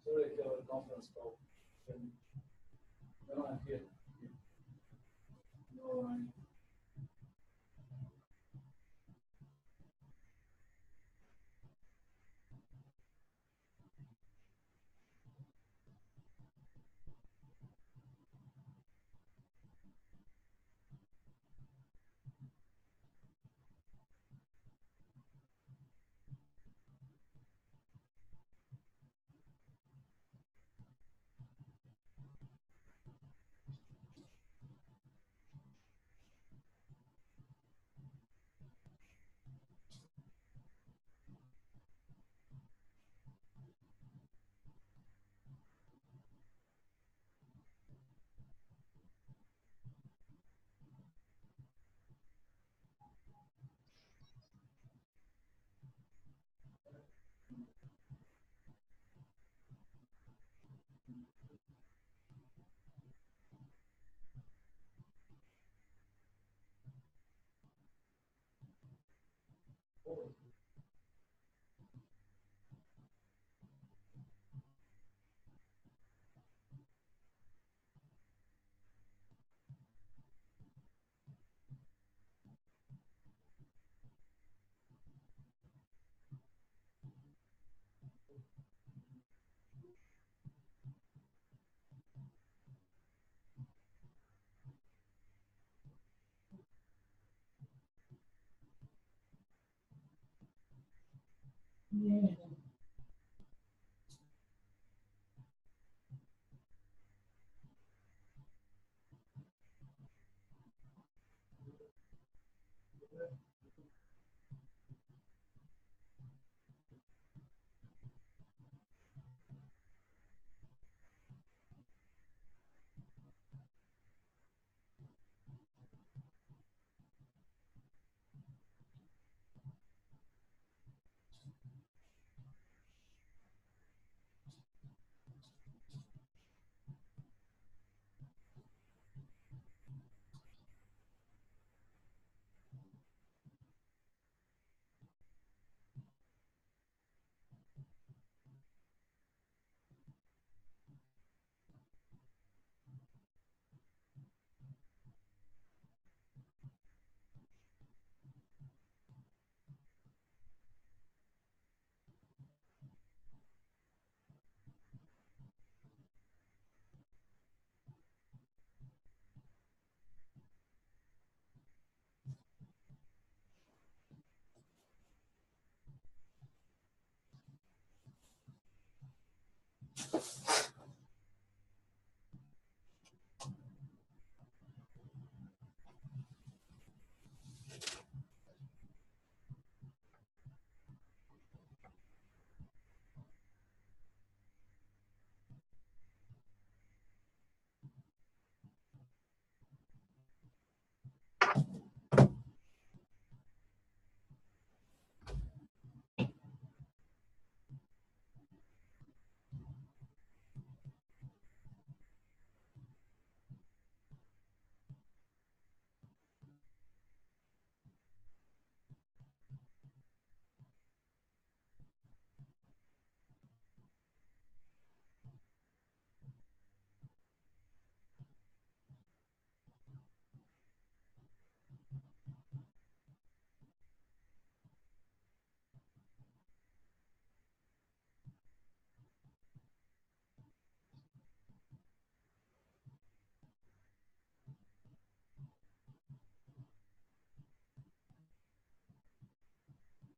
Sorry if you have a conference call. No, I'm here. No, I'm... Yeah.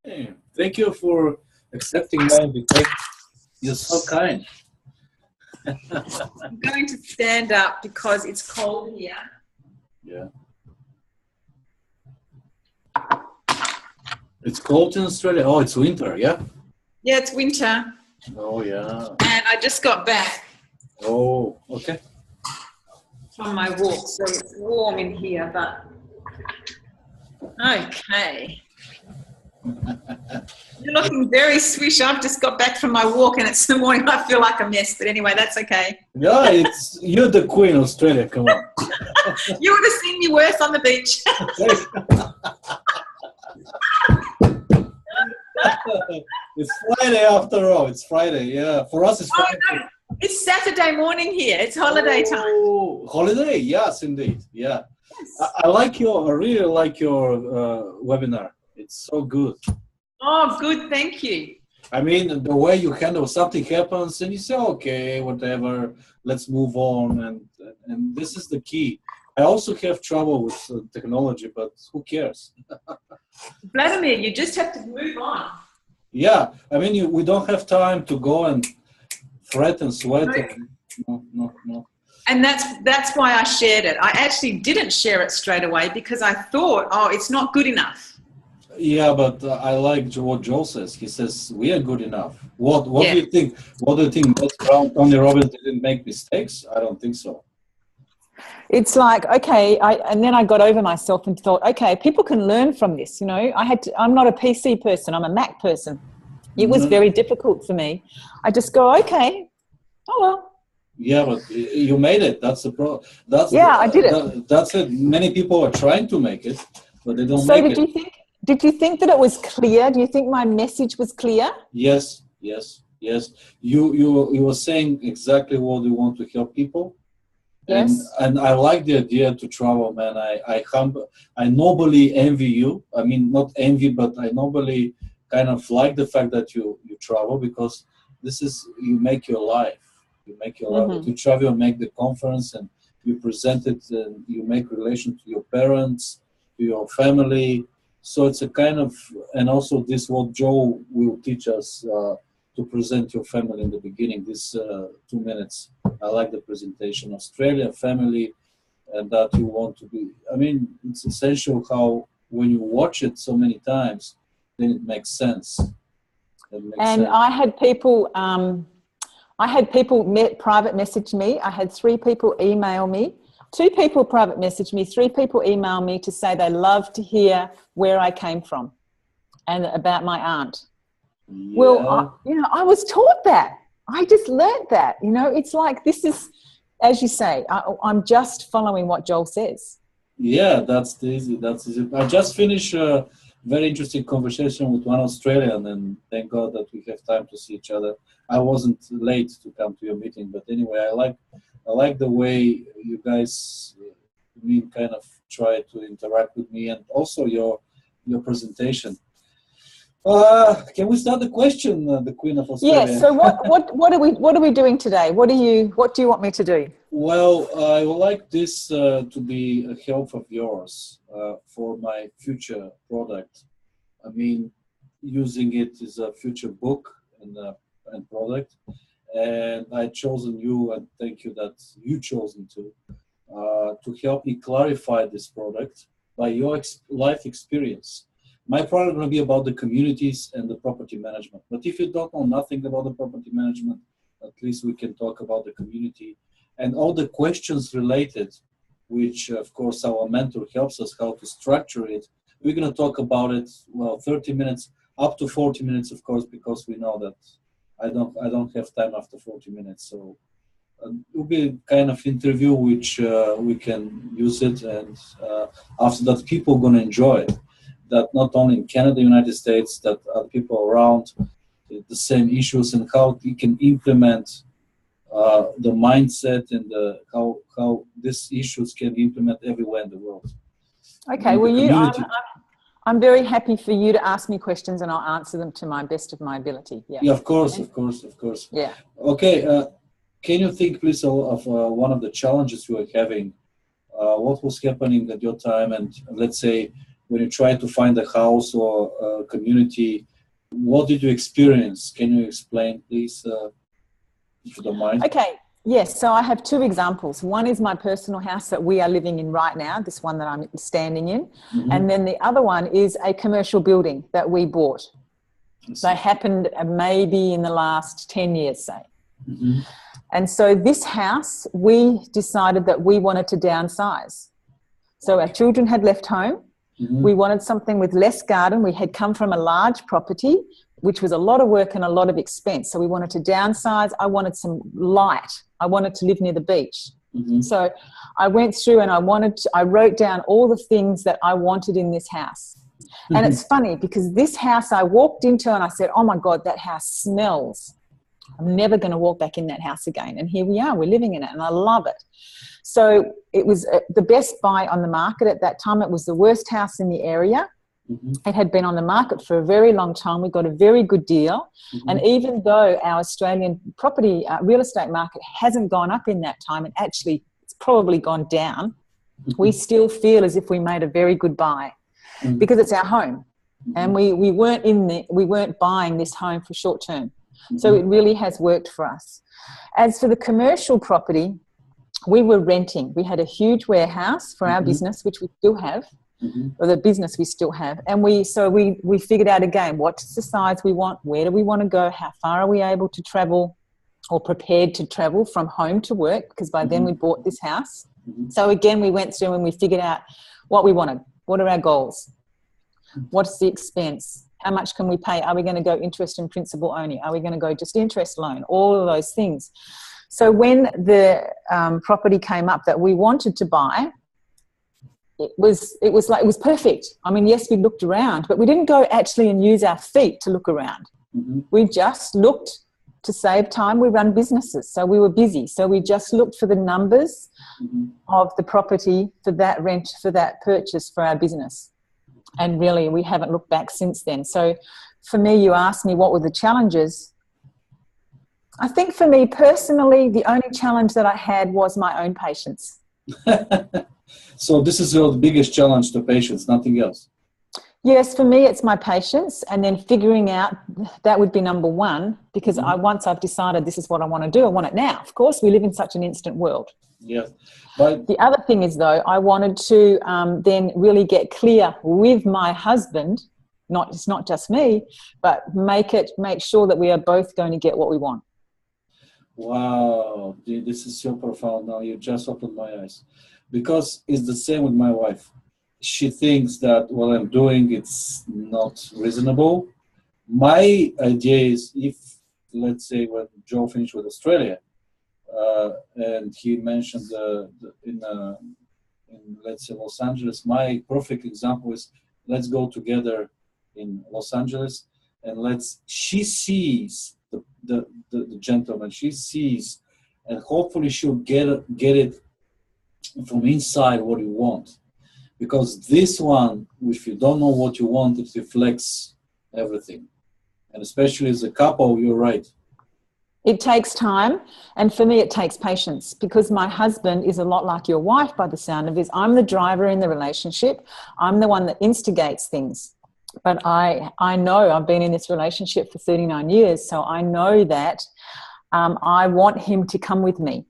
Hey, thank you for accepting my invitation. You're so kind. I'm going to stand up because it's cold here. Yeah. It's cold in Australia. Oh, it's winter, yeah? Yeah, it's winter. Oh, yeah. And I just got back Oh, okay. from my walk, so it's warm in here, but okay. You're looking very swish. I've just got back from my walk and it's the morning. I feel like a mess, but anyway, that's okay. Yeah, you're the queen of Australia. Come on. You would have seen me worse on the beach. It's Friday after all. It's Friday. Yeah, for us it's Friday. Oh, no. It's Saturday morning here. It's holiday time. Oh, holiday? Yes, indeed. Yeah. Yes. I really like your webinar. It's so good. Oh, good. Thank you. I mean, the way you handle something happens and you say, okay, whatever, let's move on. And this is the key. I also have trouble with technology, but who cares? Vladimir, you just have to move on. Yeah. I mean, we don't have time to go and fret and sweat. No. And that's why I shared it. I actually didn't share it straight away because I thought, oh, it's not good enough. Yeah, but I like what Joel says. He says we are good enough. What do you think? What do you think? Les Brown, Tony Robbins didn't make mistakes? I don't think so. It's like, okay, and then I got over myself and thought, okay, people can learn from this. You know, I'm not a PC person. I'm a Mac person. It was very difficult for me. I just go, okay, oh well. Yeah, but you made it. That's the problem. I did it. That's it. Many people are trying to make it, but they don't make it. So did you think that it was clear? Do you think my message was clear? Yes. You were saying exactly what you want to help people. Yes. And I like the idea to travel, man. I nobly envy you. I mean, not envy, but I nobly kind of like the fact that you travel, because this is, you make your life. You make your life. You travel and make the conference and you present it and you make relation to your parents, to your family. So it's a kind of, and also this what Joe will teach us, to present your family in the beginning, this 2 minutes. I like the presentation, Australia, family, and that you want to be, I mean, it's essential how when you watch it so many times, then it makes sense. I had people, private message me. I had 3 people email me. 2 people private message me, 3 people email me to say they love to hear where I came from and about my aunt. Yeah. Well, I was taught that. I just learnt that. It's like, this is, as you say, I'm just following what Joel says. Yeah, that's easy. I just finished a very interesting conversation with one Australian, and thank God that we have time to see each other. I wasn't late to come to your meeting, but anyway, I like the way you guys kind of try to interact with me, and also your presentation. Can we start the question, the Queen of Australia? Yes. So what are we doing today? What do you want me to do? Well, I would like this to be a help of yours for my future product. I mean, using it as a future book and product. And I chosen you, and thank you that you chosen to help me clarify this product by your life experience. My product is going to be about the communities and the property management. But if you don't know nothing about the property management, at least we can talk about the community and all the questions related, which of course our mentor helps us how to structure it. We're going to talk about it, 30 minutes, up to 40 minutes, of course, because we know that I don't have time after 40 minutes. So it will be kind of interview which we can use it, and after that people are going to enjoy it. That not only in Canada, United States, that other people around the same issues, and how you can implement the mindset and how these issues can be implemented everywhere in the world. Okay, I'm very happy for you to ask me questions, and I'll answer them to my best of my ability. Yeah, of course. Yeah. Okay, can you think, please, of one of the challenges you are having? What was happening at your time, and let's say, when you try to find a house or a community, what did you experience? Can you explain, please, if you don't mind? Okay, yes. So I have 2 examples. One is my personal house that we are living in right now, this one that I'm standing in. And then the other one is a commercial building that we bought. That happened maybe in the last 10 years, say. And so this house, we decided that we wanted to downsize. So our children had left home. We wanted something with less garden. We had come from a large property, which was a lot of work and a lot of expense. So we wanted to downsize. I wanted some light. I wanted to live near the beach. So I went through and I wrote down all the things that I wanted in this house. And it's funny because this house I walked into and I said, oh my God, that house smells. I'm never going to walk back in that house again. And here we are, we're living in it and I love it. So it was the best buy on the market at that time. It was the worst house in the area. It had been on the market for a very long time. We got a very good deal. And even though our Australian property real estate market hasn't gone up in that time, and actually it's probably gone down, we still feel as if we made a very good buy because it's our home. And we weren't buying this home for short term. So it really has worked for us. As for the commercial property, we were renting. We had a huge warehouse for our business, which we still have. Or the business we still have. And we figured out again, what's the size we want? Where do we want to go? How far are we able to travel or prepared to travel from home to work? Because by then we bought this house. So again, we went through and we figured out what we wanted. What are our goals? What's the expense? How much can we pay? Are we going to go interest and principal only? Are we going to go just interest loan? All of those things. So when the property came up that we wanted to buy, it was perfect. I mean, yes, we looked around, but we didn't go actually and use our feet to look around. We just looked to save time. We run businesses, so we were busy. So we just looked for the numbers of the property for that rent, for that purchase for our business. And really, we haven't looked back since then. So for me, you asked me what were the challenges. I think for me personally, the only challenge that I had was my own patience. So this is your biggest challenge, the patience, nothing else. Yes, for me, it's my patience, and then figuring out that would be number one, because once I've decided this is what I want to do, I want it now. Of course, we live in such an instant world. Yes. But the other thing is, though, I wanted to then really get clear with my husband, it's not just me, but make sure that we are both going to get what we want. Wow, this is so profound. Now you just opened my eyes. Because it's the same with my wife. She thinks that what I'm doing, it's not reasonable. My idea is if, let's say, when Joe finished with Australia, and he mentioned in let's say Los Angeles, my perfect example is let's go together in Los Angeles and she sees the gentleman, she sees, and hopefully she'll get it from inside what you want, because this one, if you don't know what you want, it reflects everything. And especially as a couple, you're right. It takes time, and for me it takes patience, because my husband is a lot like your wife by the sound of it. I'm the driver in the relationship. I'm the one that instigates things. But I know I've been in this relationship for 39 years, so I know that I want him to come with me.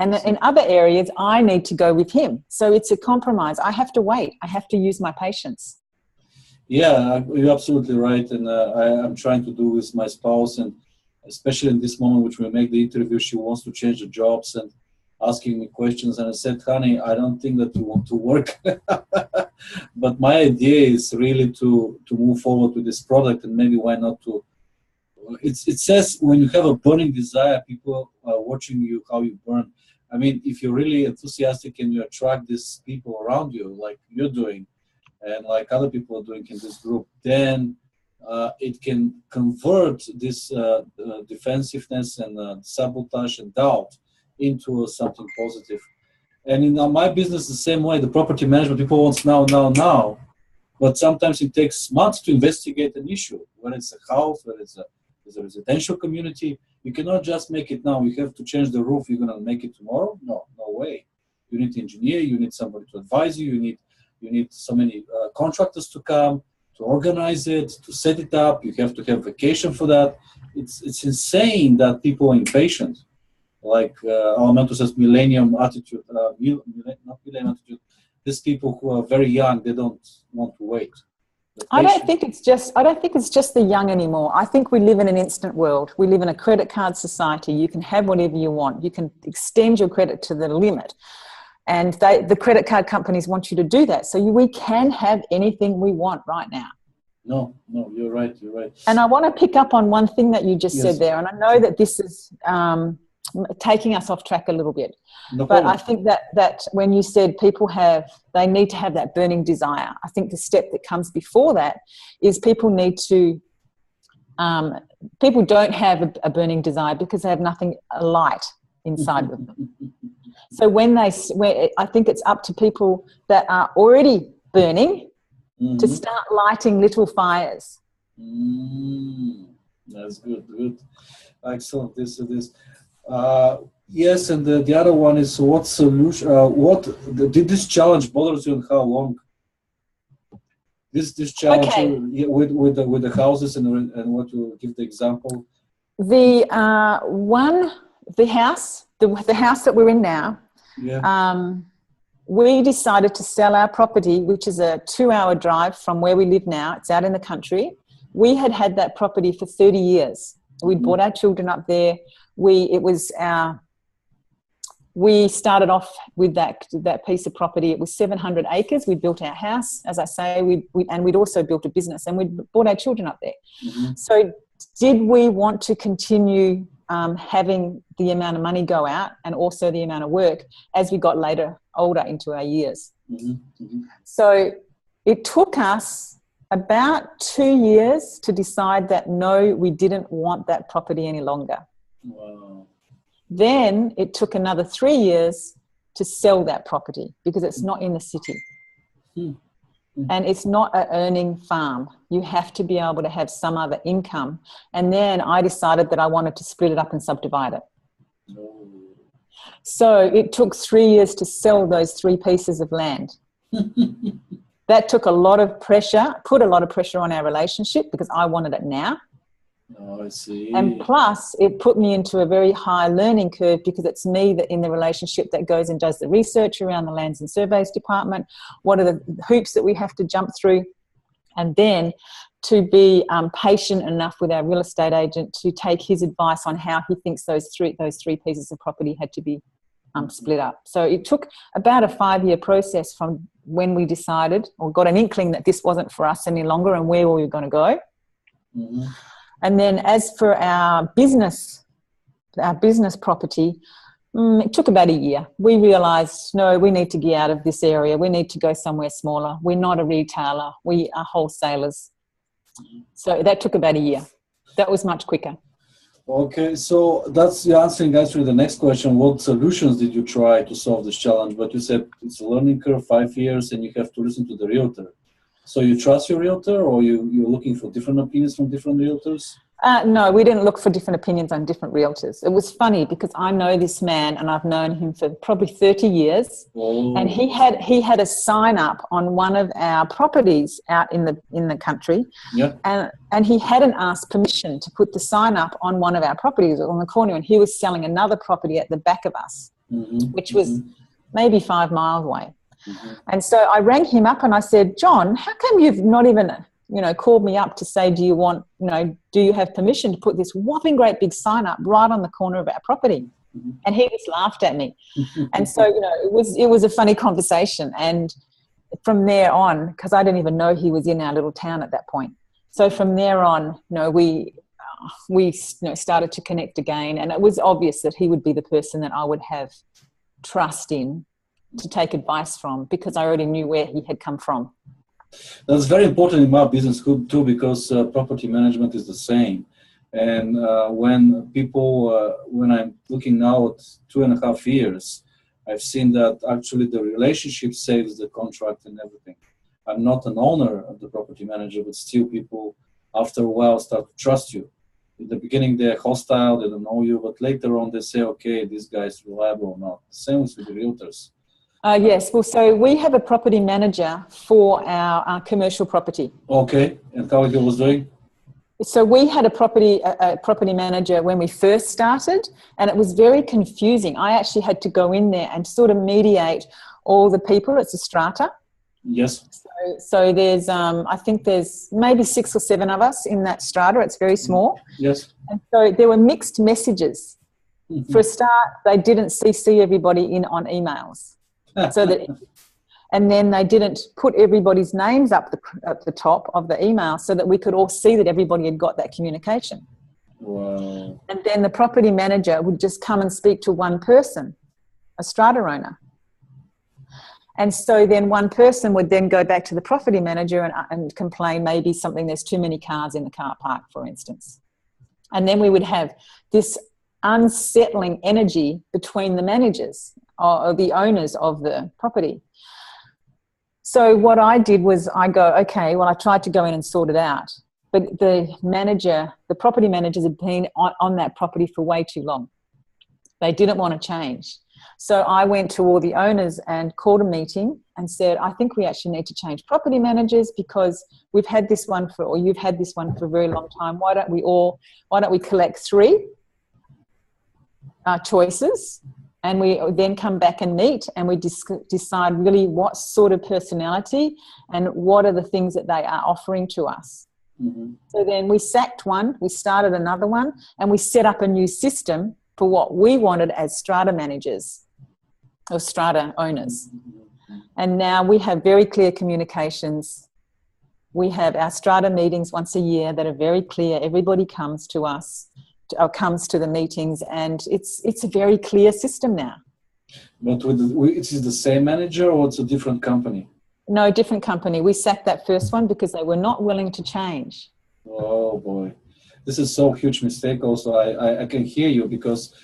And in other areas, I need to go with him. So it's a compromise. I have to wait. I have to use my patience. Yeah, you're absolutely right. And I'm trying to do with my spouse. And especially in this moment, which we make the interview, she wants to change the jobs and asking me questions. And I said, honey, I don't think that you want to work. But my idea is really to move forward with this product, and maybe why not to. It says when you have a burning desire, people are watching you, how you burn. I mean, if you're really enthusiastic and you attract these people around you, like you're doing, and like other people are doing in this group, then it can convert this defensiveness and sabotage and doubt into something positive. And in my business, the same way, the property management, people want now. But sometimes it takes months to investigate an issue, whether it's a house, whether it's a residential community. You cannot just make it now. You have to change the roof. You're going to make it tomorrow? No way. You need an engineer. You need somebody to advise you. You need so many contractors to come, to organize it, to set it up. You have to have vacation for that. It's insane that people are impatient. Like our mentor says, millennium attitude, not millennium attitude. These people who are very young, they don't want to wait. I don't think it's just the young anymore. I think we live in an instant world. We live in a credit card society. You can have whatever you want. You can extend your credit to the limit. And the credit card companies want you to do that. So we can have anything we want right now. No, you're right. You're right. And I want to pick up on one thing that you just Yes. said there. And I know that this is taking us off track a little bit. No but problem. I think that when you said they need to have that burning desire, I think the step that comes before that is people need to, people don't have a burning desire because they have nothing light inside of them. So I think it's up to people that are already burning to start lighting little fires. That's good. Excellent. This. Yes, and the other one is what solution? Did this challenge bothers you and how long? This challenge with the houses and what you give the example. The house that we're in now. Yeah. We decided to sell our property, which is a 2-hour drive from where we live now. It's out in the country. We had that property for 30 years. We'd brought our children up there. We started off with that piece of property. It was 700 acres. We built our house, as I say, and we'd also built a business, and we'd brought our children up there. So did we want to continue having the amount of money go out and also the amount of work as we got older into our years? So it took us about 2 years to decide that no, we didn't want that property any longer. Wow. Then it took another 3 years to sell that property because it's not in the city. And it's not an earning farm. You have to be able to have some other income. And then I decided that I wanted to split it up and subdivide it. So it took 3 years to sell those 3 pieces of land. That took a lot of pressure, put a lot of pressure on our relationship because I wanted it now. Oh, I see. And plus, it put me into a very high learning curve because it's me that in the relationship that goes and does the research around the Lands and Surveys Department. What are the hoops that we have to jump through? And then to be patient enough with our real estate agent to take his advice on how he thinks those three pieces of property had to be split up. So it took about a 5-year process from when we decided or got an inkling that this wasn't for us any longer and where we were going to go. And then as for our business property, it took about a year. We realised, no, we need to get out of this area. We need to go somewhere smaller. We're not a retailer. We are wholesalers. So that took about a year. That was much quicker. Okay, so that's the answering actually the next question. What solutions did you try to solve this challenge? But you said it's a learning curve, 5 years, and you have to listen to the realtor. So you trust your realtor, or you're looking for different opinions from different realtors? No, we didn't look for different opinions on different realtors. It was funny because I know this man and I've known him for probably 30 years. Oh. And he had a sign up on one of our properties out in the country. Yeah. And he hadn't asked permission to put the sign up on one of our properties on the corner, and he was selling another property at the back of us, which was maybe 5 miles away. And so I rang him up and I said, John, how come you've not even, called me up to say, do you have permission to put this whopping great big sign up right on the corner of our property? And he just laughed at me. And so, it was a funny conversation. And from there on, because I didn't even know he was in our little town at that point. So from there on, we started to connect again. And it was obvious that he would be the person that I would have trust in to take advice from, because I already knew where he had come from. That's very important in my business too, because property management is the same. And when I'm looking now at 2.5 years, I've seen that actually the relationship saves the contract and everything. I'm not an owner of the property manager, but still people after a while start to trust you. In the beginning, they're hostile, they don't know you, but later on they say, okay, this guy is reliable or not. Same with the realtors. Yes, well, so we have a property manager for our commercial property. Okay, and how he was doing? So we had a property manager when we first started, and it was very confusing. I actually had to go in there and sort of mediate all the people. It's a strata. Yes. So there's, I think there's maybe 6 or 7 of us in that strata. It's very small. Yes. And so there were mixed messages. For a start, they didn't CC everybody in on emails. So that, and then they didn't put everybody's names up the top of the email so that we could all see that everybody had got that communication. Wow. And then the property manager would just come and speak to one person, a strata owner. And so then one person would then go back to the property manager and complain maybe something, there's too many cars in the car park, for instance. And then we would have this unsettling energy between the managers or the owners of the property. So what I did was I tried to go in and sort it out. But the property managers had been on that property for way too long. They didn't want to change. So I went to all the owners and called a meeting and said, I think we actually need to change property managers because you've had this one for a very long time. Why don't we collect 3 choices, and we then come back and meet and we decide really what sort of personality and what are the things that they are offering to us. Mm-hmm. So then we sacked one, we started another one, and we set up a new system for what we wanted as strata managers or strata owners. And now we have very clear communications. We have our strata meetings once a year that are very clear. Everybody comes to us, or comes to the meetings, and it's a very clear system now. But it is the same manager, or it's a different company? No, different company. We sacked that first one because they were not willing to change. Oh boy, this is so huge mistake. Also, I can hear you, because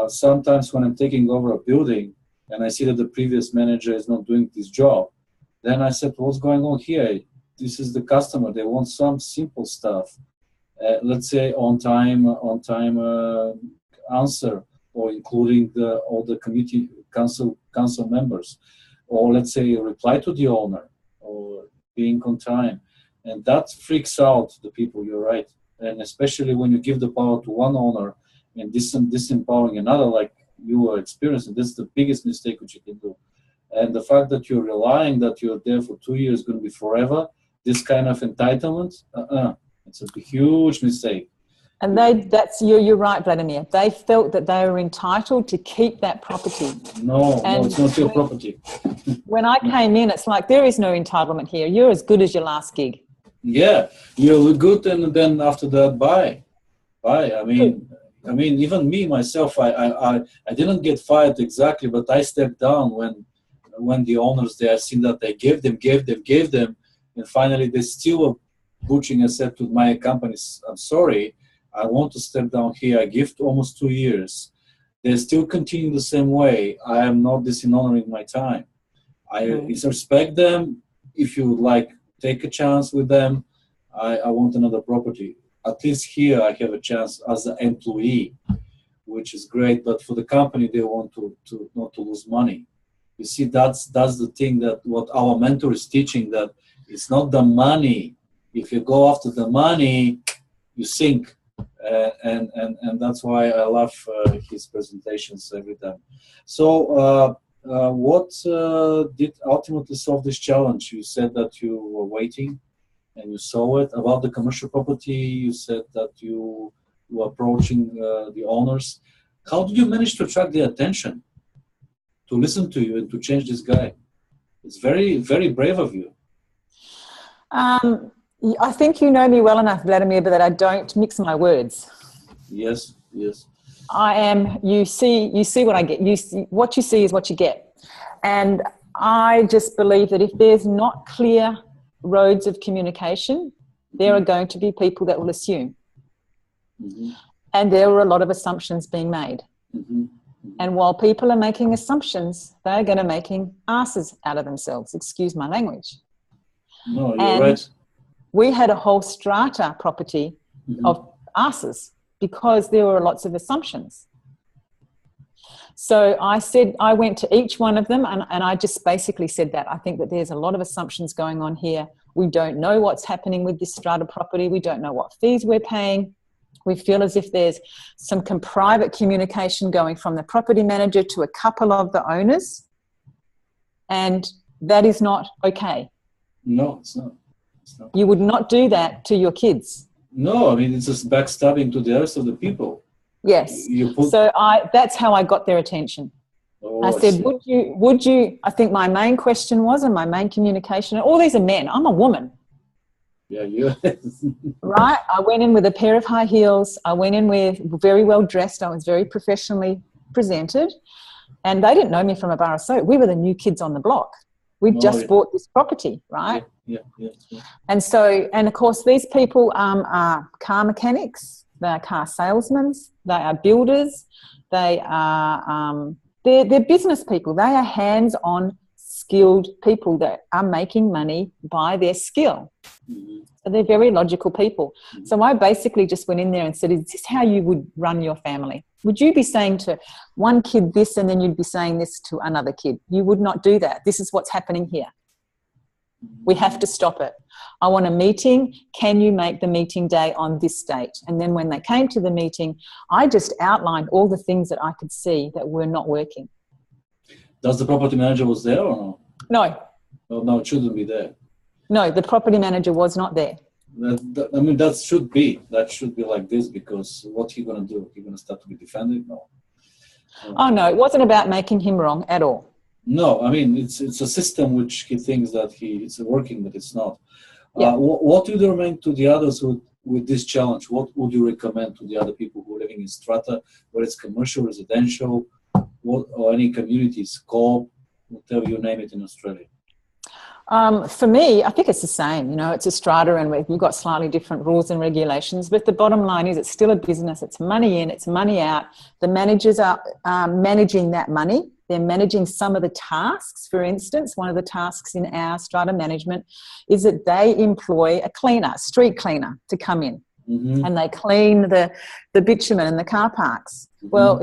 sometimes when I'm taking over a building and I see that the previous manager is not doing this job, then I said, what's going on here? This is the customer. They want some simple stuff. Let's say on time answer, or including all the committee council members, or let's say a reply to the owner, or being on time. And that freaks out the people, you're right. And especially when you give the power to one owner and disempowering another, like you are experiencing, this is the biggest mistake which you can do. And the fact that you're relying that you're there for 2 years is going to be forever, this kind of entitlement, it's a huge mistake. And you're right, Vladimir. They felt that they were entitled to keep that property. No, it's not your property. When I came in, it's like, there is no entitlement here. You're as good as your last gig. Yeah, you're good, and then after that, bye. I mean, even me myself, I didn't get fired exactly, but I stepped down when the owners there seen that they gave them, and finally they still were butchering. I said to my companies, I'm sorry, I want to step down here. I give almost 2 years. They still continue the same way. I am not dishonoring my time. I respect them. If you would like, take a chance with them. I want another property. At least here I have a chance as an employee, which is great. But for the company, they want to not to lose money. You see, that's the thing, that what our mentor is teaching, that it's not the money. If you go after the money, you sink. And that's why I love his presentations every time. So what did ultimately solve this challenge? You said that you were waiting and you saw it. About the commercial property, you said that you were approaching the owners. How did you manage to attract their attention, to listen to you and to change this guy? It's very, very brave of you. I think you know me well enough, Vladimir, but that I don't mix my words. Yes. I am. You see what I get. What you see is what you get. And I just believe that if there's not clear roads of communication, there are going to be people that will assume. Mm-hmm. And there are a lot of assumptions being made. Mm-hmm. And while people are making assumptions, they're going to making asses out of themselves. Excuse my language. No, you're right. We had a whole strata property of asses because there were lots of assumptions. So I went to each one of them and I just basically said that. I think that there's a lot of assumptions going on here. We don't know what's happening with this strata property. We don't know what fees we're paying. We feel as if there's some private communication going from the property manager to a couple of the owners. And that is not okay. No, it's not. You would not do that to your kids. No, I mean, it's just backstabbing to the rest of the people. Yes. So that's how I got their attention. Oh, I said, see. would you, I think my main question was, and my main communication, and all these are men, I'm a woman. Yeah, you. Right? I went in with a pair of high heels. I went in with very well dressed. I was very professionally presented. And they didn't know me from a bar of soap. We were the new kids on the block. We Oh, just yeah. bought this property, right? Yeah. And so, and of course, these people are car mechanics. They are car salesmen. They are builders. They are, they're business people. They are hands-on, skilled people that are making money by their skill. Mm-hmm. So they're very logical people. So I basically just went in there and said, is this how you would run your family? Would you be saying to one kid this and then you'd be saying this to another kid? You would not do that. This is what's happening here. We have to stop it. I want a meeting. Can you make the meeting day on this date? And then when they came to the meeting, I just outlined all the things that I could see that were not working. Does the property manager was there or no? No. Oh, no, it shouldn't be there. No, the property manager was not there. I mean, that should be like this, because what he gonna do? He gonna start to be defended? No. Oh, no, it wasn't about making him wrong at all. No, I mean, it's a system which he thinks that it's working, but it's not. Yeah. What would you recommend to the others with this challenge? What would you recommend to the other people who are living in strata, whether it's commercial, residential, or any communities, co-op, whatever you name it in Australia? For me, I think it's the same. You know, it's a strata and we've got slightly different rules and regulations, but the bottom line is it's still a business. It's money in, it's money out. The managers are managing that money. They're managing some of the tasks. For instance, one of the tasks in our strata management is that they employ a cleaner, street cleaner, to come in. Mm-hmm. And they clean the bitumen and the car parks. Mm-hmm. Well,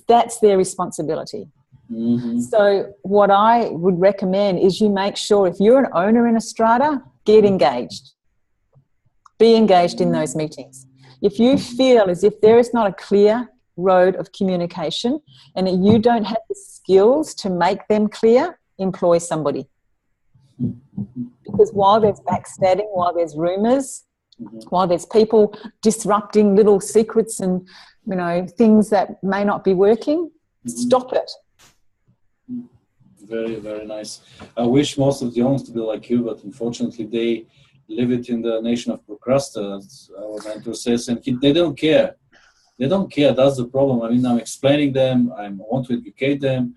that's their responsibility. Mm-hmm. So what I would recommend is you make sure, if you're an owner in a strata, get engaged. Be engaged in those meetings. If you feel as if there is not a clear road of communication and that you don't have the skills to make them clear, employ somebody. Because while there's backstabbing, while there's rumours, while there's people disrupting little secrets and, you know, things that may not be working, stop it. Very, very nice. I wish most of the owners to be like you, but unfortunately they live it in the nation of procrastinators, our mentor says, and they don't care. They don't care. That's the problem. I mean, I'm explaining them. I want to educate them.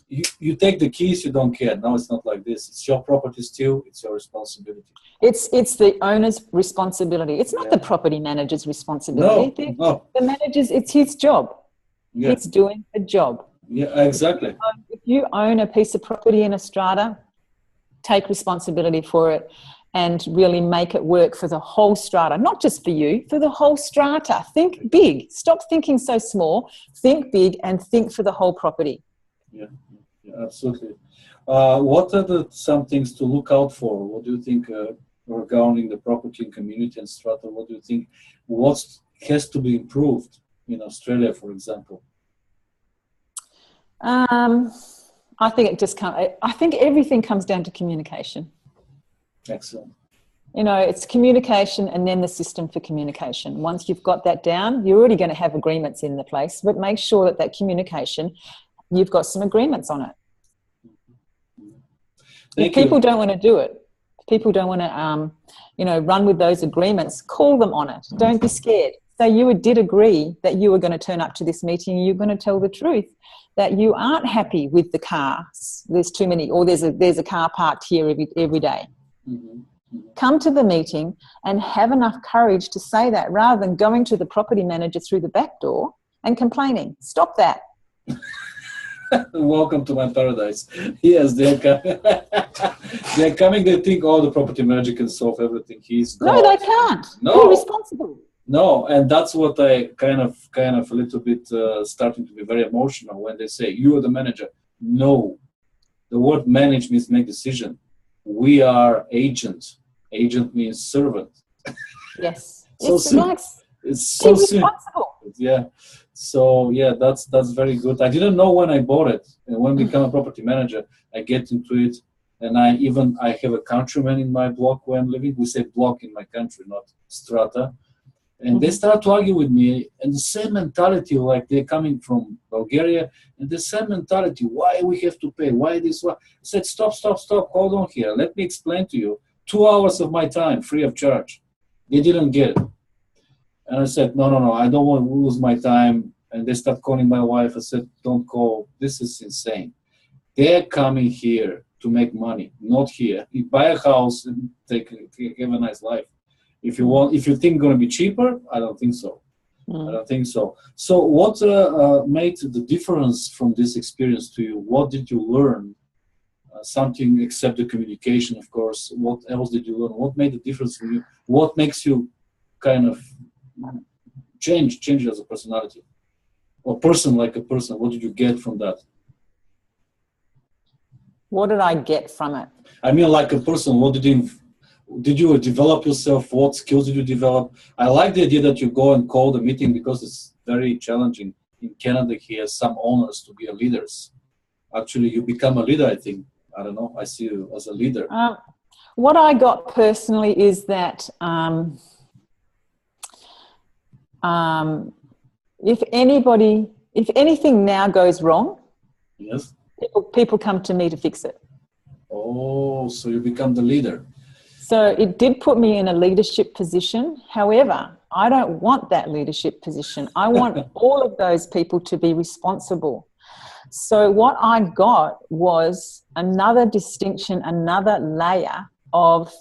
You take the keys, you don't care. No, it's not like this. It's your property still. It's your responsibility. It's the owner's responsibility. It's not the property manager's responsibility. No. The manager's, it's his job. Yeah. He's doing a job. Yeah, exactly. If you own a piece of property in a strata, take responsibility for it and really make it work for the whole strata, not just for you, for the whole strata. Think big. Stop thinking so small. Think big and think for the whole property. Yeah, absolutely. What are some things to look out for? What do you think regarding the property and community and strata? What do you think? What has to be improved in Australia, for example? I think I think everything comes down to communication. Excellent. You know, it's communication and then the system for communication. Once you've got that down, you're already going to have agreements in the place, but make sure that communication, you've got some agreements on it. If people don't want to do it, people don't want to, run with those agreements, call them on it. Don't be scared. So you did agree that you were going to turn up to this meeting and you're going to tell the truth, that you aren't happy with the cars. There's too many, or there's a car parked here every day. Mm-hmm. Come to the meeting and have enough courage to say that, rather than going to the property manager through the back door and complaining. Stop that. Welcome to my paradise. Yes, they're coming. They're coming. They think, the property manager can solve everything. He's God. No, they can't. No. You're responsible. No, and that's what I kind of a little bit starting to be very emotional when they say, you are the manager. No, the word manage means make decision. We are agent. Agent means servant. Yes. So it's nice. It's so responsible. Yeah. So yeah, that's very good. I didn't know when I bought it, and when I become a property manager, I get into it, and I have a countryman in my block where I'm living. We say block in my country, not strata. And they start to argue with me, and the same mentality, like they're coming from Bulgaria, and the same mentality, why we have to pay, why this, why? I said, stop, hold on here. Let me explain to you. 2 hours of my time, free of charge. They didn't get it. And I said, no, I don't want to lose my time. And they start calling my wife. I said, don't call. This is insane. They're coming here to make money, not here. You buy a house and have a nice life. If you think going to be cheaper, I don't think so. I don't think so. So what made the difference from this experience to you? What did you learn? Something except the communication, of course. What else did you learn? What made the difference for you? What makes you kind of change as a personality? Or person like a person? What did you get from that? What did I get from it? I mean, like a person, what did you develop yourself? What skills did you develop? I like the idea that you go and call the meeting because it's very challenging in Canada here, some owners to be leaders. Actually, you become a leader, I think. I don't know. I see you as a leader. What I got personally is that if anything now goes wrong, yes, people come to me to fix it. Oh, so you become the leader. So it did put me in a leadership position. However, I don't want that leadership position. I want all of those people to be responsible. So what I got was another distinction, another layer of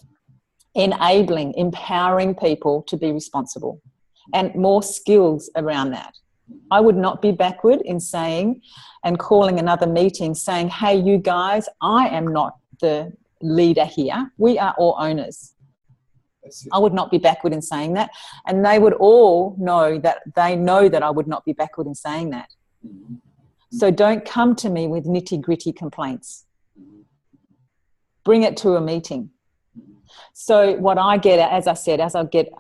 enabling, empowering people to be responsible, and more skills around that. I would not be backward in saying and calling another meeting saying, hey, you guys, I am not the leader here. We are all owners. I would not be backward in saying that. And they would all know that I would not be backward in saying that. So don't come to me with nitty-gritty complaints. Bring it to a meeting. So what I get, as I said, as I get,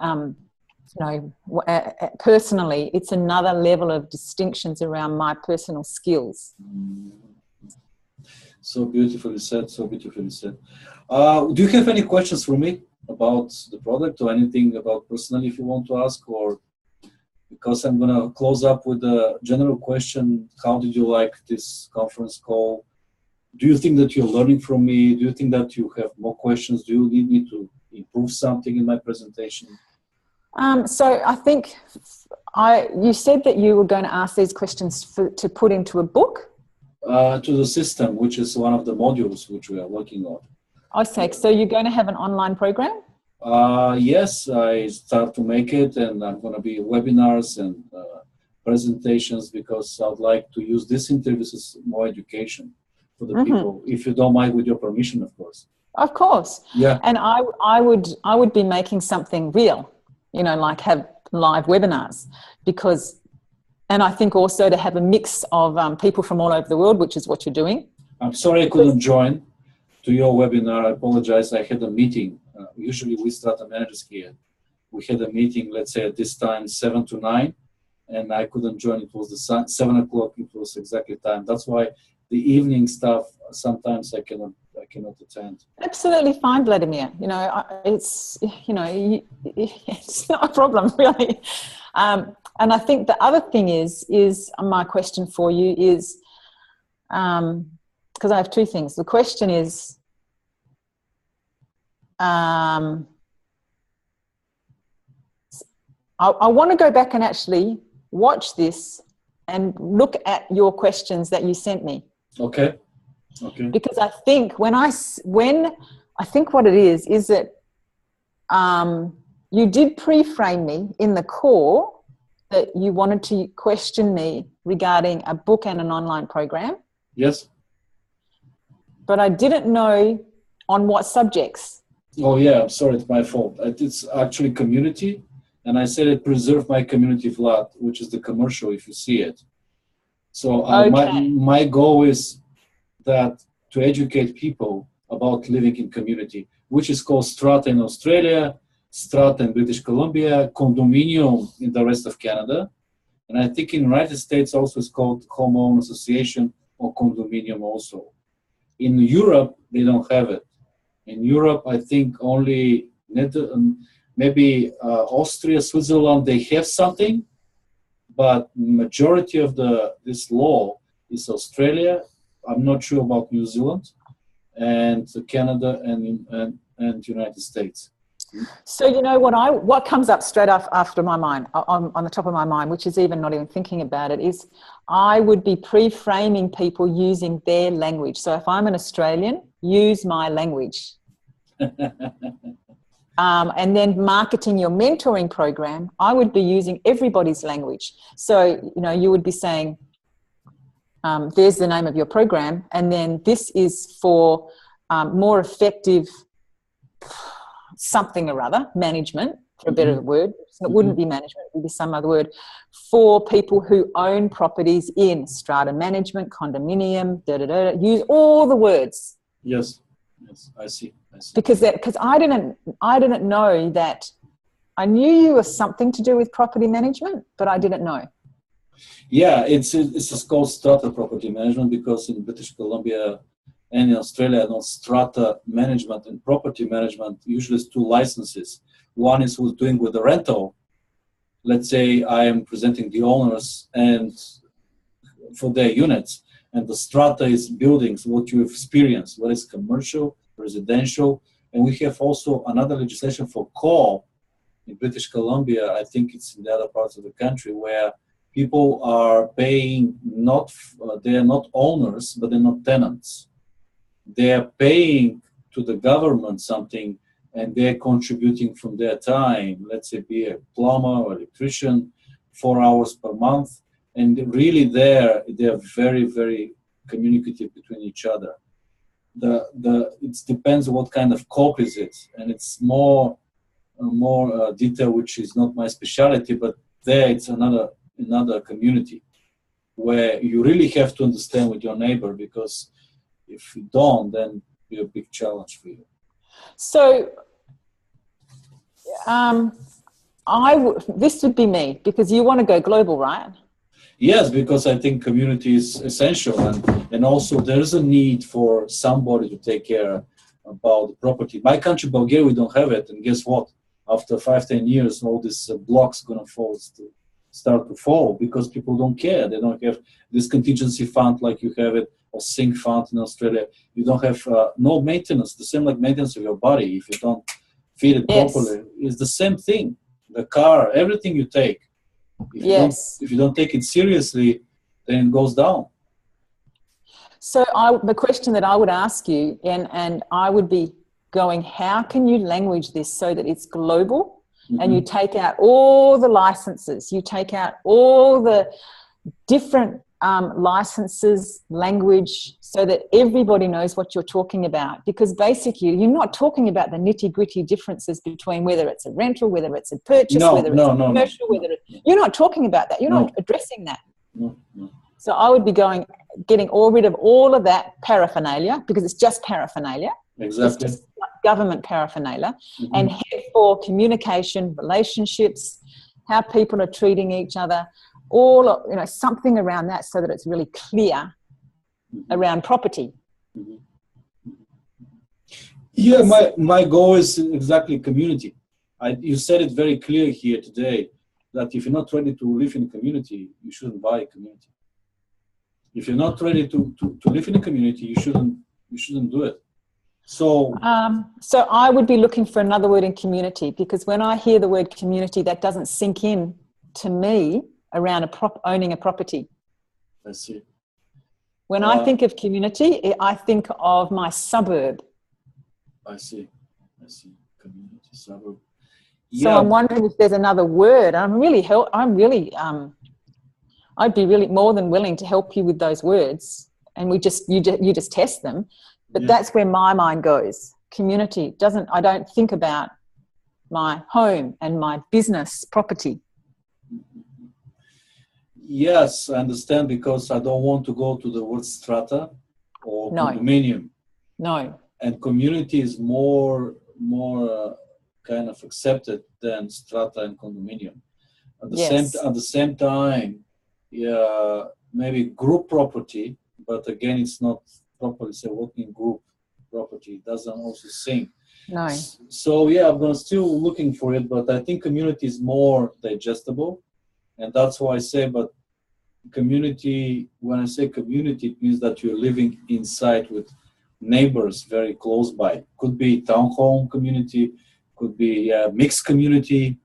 personally, it's another level of distinctions around my personal skills. So beautifully said, so beautifully said. Do you have any questions for me about the product or anything about personally if you want to ask, or because I'm going to close up with a general question. How did you like this conference call? Do you think that you're learning from me? Do you think that you have more questions? Do you need me to improve something in my presentation? So I think you said that you were going to ask these questions to put into a book? To the system, which is one of the modules which we are working on. Okay, so you're going to have an online program? Yes, I start to make it, and I'm going to be webinars and presentations, because I'd like to use this interviews as more education for the people, if you don't mind, with your permission, of course. Of course. Yeah. And I would be making something real, like have live webinars, because, and I think also to have a mix of people from all over the world, which is what you're doing. I'm sorry I couldn't join to your webinar. I apologize. I had a meeting. Usually we strata managers here. We had a meeting, let's say at this time, 7 to 9, and I couldn't join. It was the 7 o'clock. It was exactly time. That's why the evening stuff, sometimes I cannot attend. Absolutely fine, Vladimir. It's not a problem, really. And I think the other thing is my question for you is, because I have two things. The question is, I want to go back and actually watch this and look at your questions that you sent me. Okay. Because I think when I think what it is that you did pre-frame me in the core that you wanted to question me regarding a book and an online program. Yes. But I didn't know on what subjects. Oh yeah, I'm sorry, it's my fault. It's actually community, and I said it preserve my community, Vlad, which is the commercial if you see it. So my goal is that to educate people about living in community, which is called strata in Australia, strata in British Columbia, condominium in the rest of Canada, and I think in the United States also it's called homeowner association or condominium also. In Europe, they don't have it. In Europe, I think only maybe Austria, Switzerland, they have something, but majority of this law is Australia. I'm not sure about New Zealand, and Canada and United States. So you know what comes up straight after my mind, on the top of my mind, which is even not even thinking about it, is I would be pre-framing people using their language. So if I'm an Australian, use my language. And then marketing your mentoring program, I would be using everybody's language. So, you know, you would be saying, there's the name of your program, and then this is for more effective something or other, management, for a better word. So it wouldn't be management, it would be some other word, for people who own properties in strata management, condominium, use all the words. Yes, I see. Because I didn't know that. I knew you were something to do with property management, but I didn't know. Yeah, it's called strata property management, because in British Columbia and in Australia, strata management and property management usually is 2 licenses. One is who's doing with the rental. Let's say I am presenting the owners and for their units, and the strata is buildings, what you experience, what is commercial, residential, and we have also another legislation for co-op in British Columbia. I think it's in the other parts of the country, where people are paying they are not owners, but they're not tenants. They're paying to the government something, and they're contributing from their time. Let's say be a plumber or electrician, 4 hours per month, and really they're very, very communicative between each other. It depends what kind of co-op is it, and it's more detail, which is not my specialty, but there it's another community where you really have to understand with your neighbor, because if you don't, then it'll be a big challenge for you. So this would be me, because you want to go global, right? Yes, because I think community is essential, and also there is a need for somebody to take care about the property. My country, Bulgaria, we don't have it, and guess what? After 5-10 years, all these blocks gonna start to fall, because people don't care. They don't have this contingency fund like you have it, or sink fund in Australia. You don't have no maintenance, the same like maintenance of your body. If you don't feed it properly, it's the same thing. The car, everything you take. If you don't take it seriously, then it goes down. So the question that I would ask you, and I would be going, how can you language this so that it's global? And you take out all the licenses, you take out all the different licenses, language, so that everybody knows what you're talking about. Because basically, you're not talking about the nitty-gritty differences between whether it's a rental, whether it's a purchase, whether it's a commercial, you're not talking about that. You're not addressing that. No. So I would be getting rid of all of that paraphernalia, because it's just paraphernalia. Exactly. It's just government paraphernalia, and head for communication, relationships, how people are treating each other, something around that, so that it's really clear around property. Yeah, my goal is exactly community. You said it very clear here today, that if you're not ready to live in a community, you shouldn't buy a community. If you're not ready to live in a community, you shouldn't do it. So I would be looking for another word in community, because when I hear the word community, that doesn't sink in to me around owning a property. I see. When I think of community, I think of my suburb. I see. Community, suburb. So I'm wondering if there's another word. I'd be really more than willing to help you with those words, and you just test them. But that's where my mind goes. Community I don't think about my home and my business property. Yes, I understand, because I don't want to go to the word strata or condominium. No. And community is more kind of accepted than strata and condominium. At the same time, maybe group property, but again, it's not properly say working group property. It doesn't also sing. No. So yeah, I'm gonna still looking for it, but I think community is more digestible, and that's why I say. But community, when I say community, it means that you're living inside with neighbors very close by. Could be townhome community, could be a mixed community,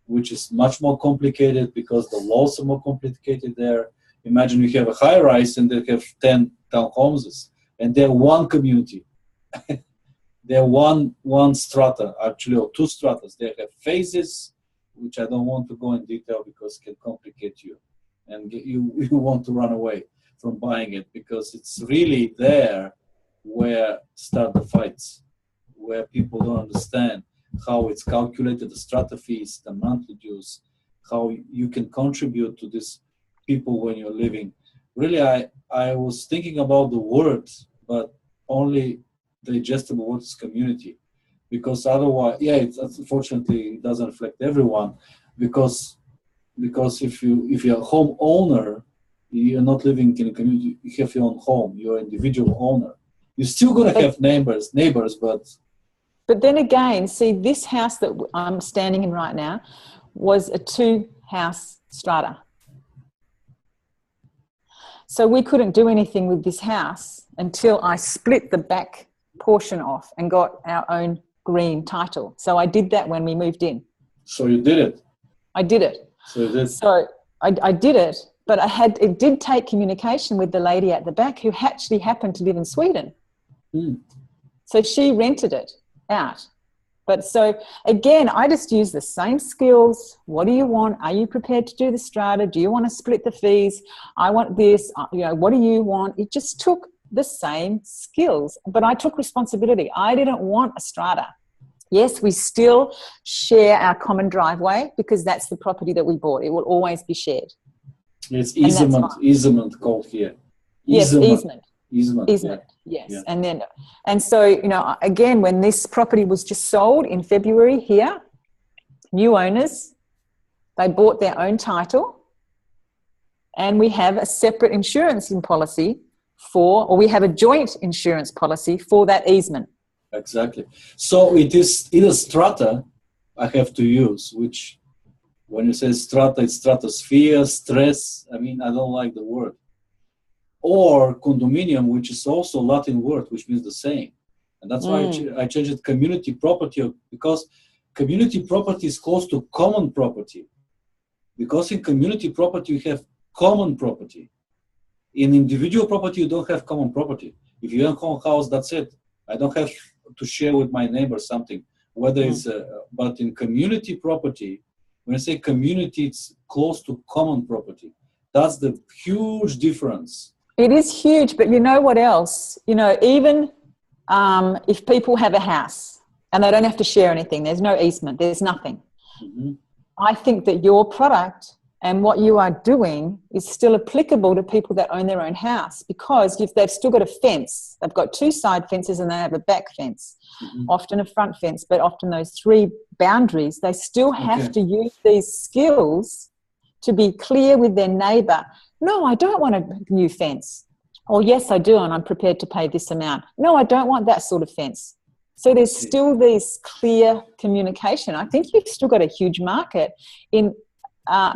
which is much more complicated because the laws are more complicated there. Imagine you have a high rise and they have 10 townhomes, and they're one community. They're one strata, actually, or two stratas. They have phases, which I don't want to go in detail because it can complicate you. And you want to run away from buying it because it's really there where start the fights, where people don't understand how it's calculated, the strata fees, the monthly dues, how you can contribute to these people when you're living. Really, I was thinking about the word, but only digestible word is community, because otherwise, yeah, it's unfortunately it doesn't reflect everyone, because if you're a homeowner, you're not living in a community. You have your own home. You're an individual owner. You're still gonna have neighbors, But then again, see, this house that I'm standing in right now was a 2-house strata. So we couldn't do anything with this house until I split the back portion off and got our own green title. So I did that when we moved in. So you did it. I did it. So I did it, but it did take communication with the lady at the back who actually happened to live in Sweden. So she rented it out. But so again, I just use the same skills. What do you want? Are you prepared to do the strata? Do you want to split the fees? I want this. What do you want? It just took the same skills, but I took responsibility. I didn't want a strata. Yes, we still share our common driveway because that's the property that we bought. It will always be shared. It's easement called here. Yes, easement. Easement, yes. Yeah. And so, again, when this property was just sold in February here, new owners, they bought their own title, and we have a separate insurance policy we have a joint insurance policy for that easement. Exactly. So it is either strata I have to use, which when you say strata, it's stratosphere, stress. I mean, I don't like the word. Or condominium, which is also a Latin word, which means the same. And that's why I changed it community property, because community property is close to common property. Because in community property, you have common property. In individual property, you don't have common property. If you own a house, that's it. I don't have to share with my neighbor something. Whether it's, but in community property, when I say community, it's close to common property. That's the huge difference. It is huge, but you know what else? Even if people have a house and they don't have to share anything, there's no easement, there's nothing. Mm-hmm. I think that your product and what you are doing is still applicable to people that own their own house, because if they've still got a fence, they've got 2 side fences and they have a back fence, often a front fence, but often those 3 boundaries, they still have to use these skills to be clear with their neighbour. No, I don't want a new fence. Or yes, I do, and I'm prepared to pay this amount. No, I don't want that sort of fence. So there's still this clear communication. I think you've still got a huge market in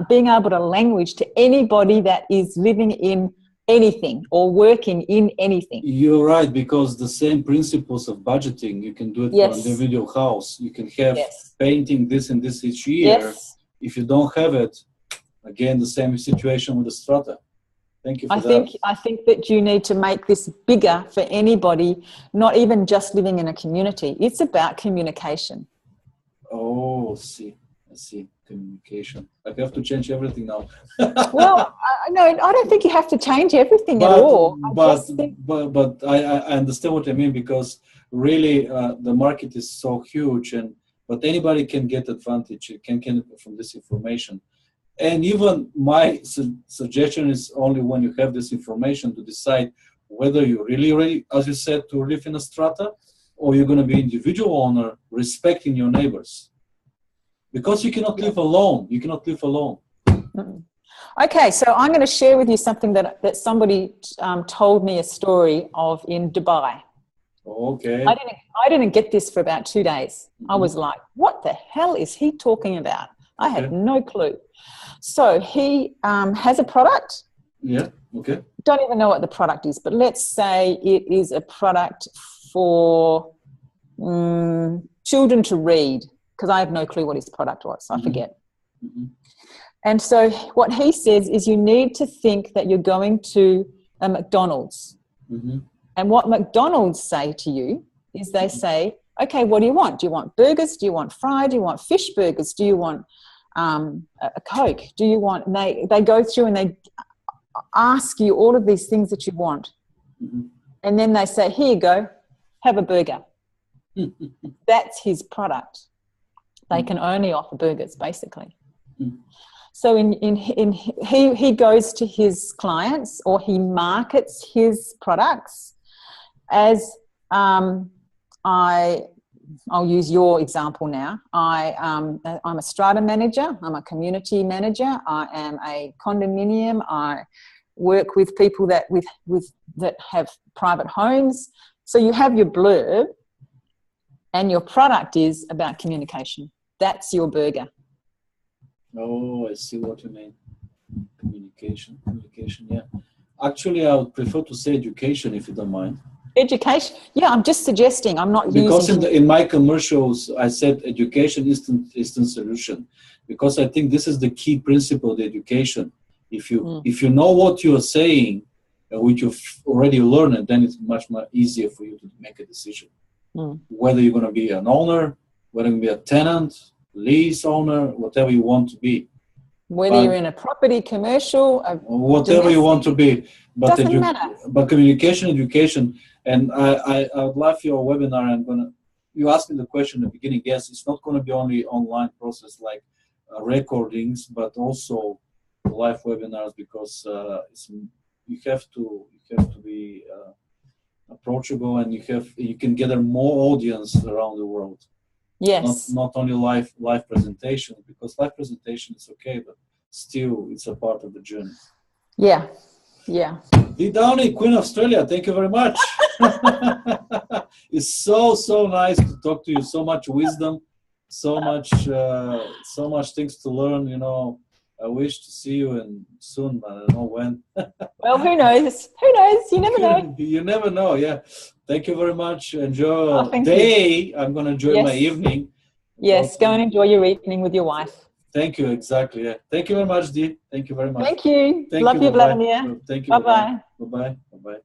being able to language to anybody that is living in anything or working in anything. You're right, because the same principles of budgeting, you can do it for an individual house. You can have painting this and this each year. If you don't have it, again, the same situation with the strata. Thank you for that. I think that you need to make this bigger for anybody, not even just living in a community. It's about communication. Oh, I see. Communication. I have to change everything now. Well, no, I don't think you have to change everything at all. But I understand what I mean, because really the market is so huge, but anybody can get advantage, can from this information. And even my suggestion is only when you have this information to decide whether you're really ready, as you said, to live in a strata, or you're going to be individual owner, respecting your neighbors. Because you cannot live alone. You cannot live alone. Okay, so I'm going to share with you something that somebody told me a story of in Dubai. Okay. I didn't get this for about 2 days. I Mhm. was like, what the hell is he talking about? I had Okay. no clue. So he has a product. Yeah. Okay. Don't even know what the product is, but let's say it is a product for children to read, because I have no clue what his product was. I Mhm. forget. Mhm. And so what he says is you need to think that you're going to a McDonald's. Mhm. And what McDonald's say to you is they say, okay, what do you want? Do you want burgers? Do you want fried? Do you want fish burgers? Do you want a Coke? Do you want, they go through and they ask you all of these things that you want. Mhm. And then they say, here you go, have a burger. That's his product. They can only offer burgers, basically. Mm. So he goes to his clients, or he markets his products as I'll use your example now. I'm a strata manager. I'm a community manager. I am a condominium. I work with people that have private homes. So you have your blurb, and your product is about communication. That's your burger. Oh, I see what you mean. Communication, yeah. Actually, I would prefer to say education, if you don't mind. Education. Yeah, I'm just suggesting. I'm not Because using... in my commercials, I said education is the solution. Because I think this is the key principle of the education. If you know what you are saying, which you've already learned, then it's much more easier for you to make a decision. Whether you're going to be an owner, whether you're going to be a tenant, lease owner, whatever you want to be. Whether you're in a property, commercial, whatever you want to be. But doesn't matter. But communication, education, and I would love your webinar. You asked me the question in the beginning. Yes, it's not going to be only online process like recordings, but also live webinars, because you have to be approachable, and you can gather more audience around the world. Yes. Not only live presentation, because live presentation is okay, but still it's a part of the journey. Yeah. Yeah. DiDownie, Queen of Australia, thank you very much. It's so nice to talk to you. So much wisdom, so much things to learn. You know, I wish to see you soon, but I don't know when. Well, who knows? Who knows? You never know. You never know. Yeah. Thank you very much. Enjoy Oh, day. I'm gonna enjoy my Yes. evening. Yes, go and enjoy your evening with your wife. Thank you. Exactly. Yeah. Thank you very much, Dee. Thank you very much. Thank you. Thank Love you, Bye-bye. Vladimir. Thank you. Bye-bye. Bye-bye. Bye-bye.